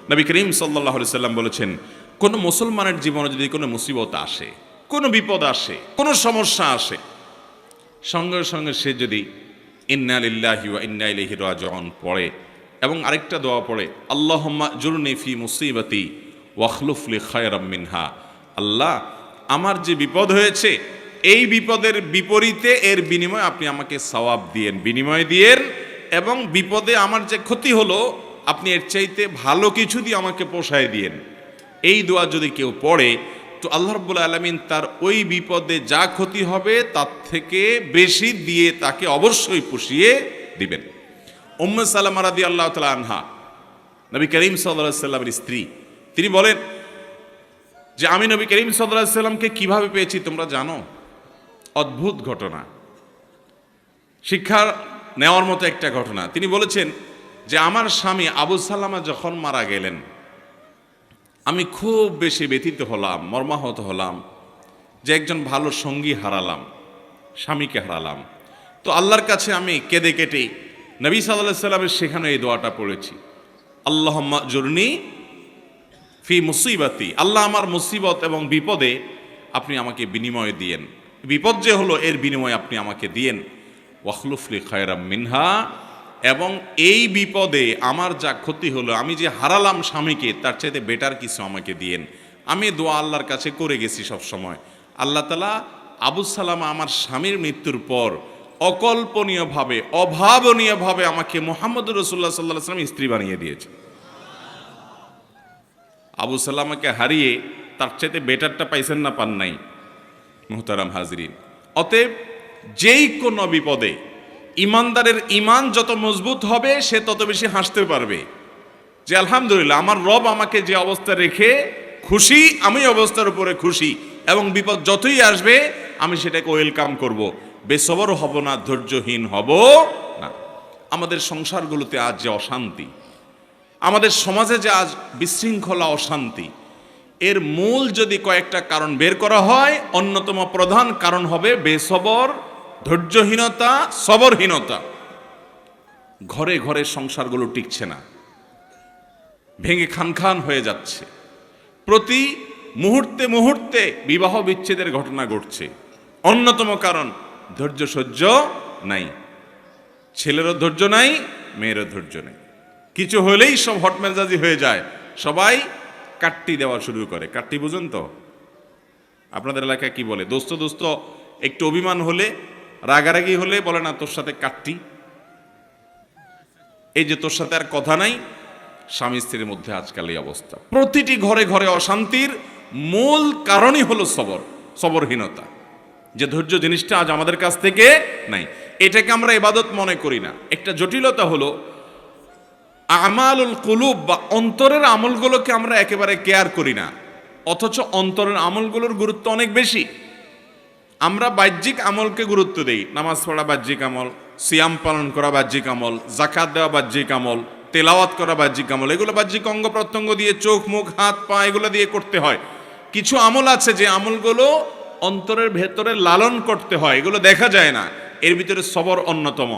নবী করিম সাল্লাল্লাহু আলাইহি সাল্লাম বলেছেন, কোনো মুসলমানের জীবনে যদি কোনো মুসিবত আসে, কোনো বিপদ আসে, কোনো সমস্যা আসে, সঙ্গে সঙ্গে সে যদি ইন্না লিল্লাহি ওয়া ইন্না ইলাইহি রাজিউন পড়ে এবং আরেকটা দোয়া পড়ে, আল্লাহুম্মা জুরনি ফি মুসিবাতি ওয়াখলুফ লি খায়রাম মিনহা, আল্লাহ আমার যে বিপদ হয়েছে এই বিপদের বিপরীতে এর বিনিময়ে আপনি আমাকে সওয়াব দিয়েন, বিনিময় দিয়েন, এবং বিপদে আমার যে ক্ষতি হলো আপনি এর চাইতে ভালো কিছু দিয়ে আমাকে পোষায় দিয়েন। এই দোয়া যদি কেউ পড়ে তো আল্লাহ রাব্বুল আলামিন তার ওই বিপদে যা ক্ষতি হবে তার থেকে বেশি দিয়ে তাকে অবশ্যই পুষিয়ে দিবেন। উম্মে সালামা রাদিয়াল্লাহু তাআলা আনহা, নবী করিম সাল্লাল্লাহু আলাইহি সাল্লামের স্ত্রী, তিনি বলেন যে আমি নবী করিম সাল্লাল্লাহু আলাইহি সাল্লামকে কিভাবে পেয়েছি তোমরা জানো? অদ্ভুত ঘটনা, শিক্ষা নেওয়ার মতো একটা ঘটনা। তিনি বলেছেন যে আমার স্বামী আবু সালামা যখন মারা গেলেন আমি খুব বেশি ব্যথিত হলাম, মর্মাহত হলাম যে একজন ভালো সঙ্গী হারালাম, স্বামীকে হারালাম। তো আল্লাহর কাছে আমি কেঁদে কেটে নবী সাল্লাল্লাহু আলাইহি সাল্লামের শেখানো এই দোয়াটা পড়েছি, আল্লাহুম্মা জুরনি ফি মুসিবাতি, আল্লাহ আমার মুসিবত এবং বিপদে আপনি আমাকে বিনিময় দিয়েন, বিপদ যে হলো এর বিনিময় আপনি আমাকে দিয়েন, ওয়াখলুফ লি খায়রাম মিনহা, এবং এই বিপদে আমার যা ক্ষতি হলো, আমি যে হারালাম স্বামীকে, তার চাইতে বেটার কিছু আমাকে দিয়েন। আমি দোয়া আল্লাহর কাছে করে গেছি সব সময়। আল্লাহ তাআলা আবু সালামা আমার স্বামীর মৃত্যুর পর অকল্পনীয়ভাবে, অভাবনীয়ভাবে আমাকে মুহাম্মদুর রাসূলুল্লাহ সাল্লাল্লাহু আলাইহি ওয়াসাল্লাম স্ত্রী বানিয়ে দিয়েছে। আবু সালামাকে হারিয়ে তার চাইতে বেটারটা পাইছেন না, পান নাই? মুহতারাম হাজরিন, অতএব যেই কোনো বিপদে ইমানদারের ইমান যত মজবুত হবে সে তত বেশি হাসতে পারবে যে আলহামদুলিল্লাহ আমার রব আমাকে যে অবস্থা রেখে খুশি, আমি অবস্থার উপরে খুশি, এবং বিপদ যতই আসবে আমি সেটাকে ওয়েলকাম করব, বেসবর হব না, ধৈর্যহীন হব না। আমাদের সংসারগুলোতে আজ যে অশান্তি, আমাদের সমাজে যে আজ বিশৃঙ্খলা, অশান্তি, এর মূল যদি কয়েকটা কারণ বের করা হয়, অন্যতম প্রধান কারণ হবে বেসবর, ধৈর্যহীনতা, সবরহীনতা। ঘরে ঘরে সংসারগুলো টিকছে না, ভেঙে খান হয়ে যাচ্ছে, প্রতি মুহূর্তে মুহূর্তে বিবাহ বিচ্ছেদের ঘটনা ঘটছে। অন্যতম কারণ ধৈর্য সহ্য নাই, ছেলেরও ধৈর্য নাই, মেয়েরও ধৈর্য নেই। কিছু হলেই সব হটমেজাজি হয়ে যায়, সবাই কাট্টি দেওয়া শুরু করে। কাট্টি বুঝেন তো? আপনাদের এলাকায় কি বলে? দোস্ত দোস্ত একটু অভিমান হলে, রাগারাগি হলে বলে না তোর সাথে কাট্টি, এই যে তোর সাথে আর কথা নাই। স্বামী স্ত্রীর মধ্যে আজকাল এই অবস্থা, প্রতিটি ঘরে ঘরে অশান্তির মূল কারণই হলো সবরহীনতা, যে ধৈর্য জিনিসটা আজ আমাদের কাছ থেকে নাই। এটাকে আমরা ইবাদত মনে করি না। একটা জটিলতা হলো আমালুল কুলুব বা অন্তরের আমলগুলোকে আমরা একেবারে কেয়ার করি না, অথচ অন্তরের আমলগুলোর গুরুত্ব অনেক বেশি। আমরা বাহ্যিক আমলকে গুরুত্ব দেই, নামাজ পড়া বাহ্যিক আমল, সিয়াম পালন করা বাহ্যিক আমল, যাকাত দেওয়া বাহ্যিক আমল, তেলাওয়াত করা বাহ্যিক আমল, এগুলো বাহ্যিক অঙ্গ প্রত্যঙ্গ দিয়ে, চোখ মুখ হাত পা এগুলো দিয়ে করতে হয়। কিছু আমল আছে যে আমলগুলো অন্তরের ভেতরে লালন করতে হয়, এগুলো দেখা যায় না, এর ভিতরে সবর অন্যতম।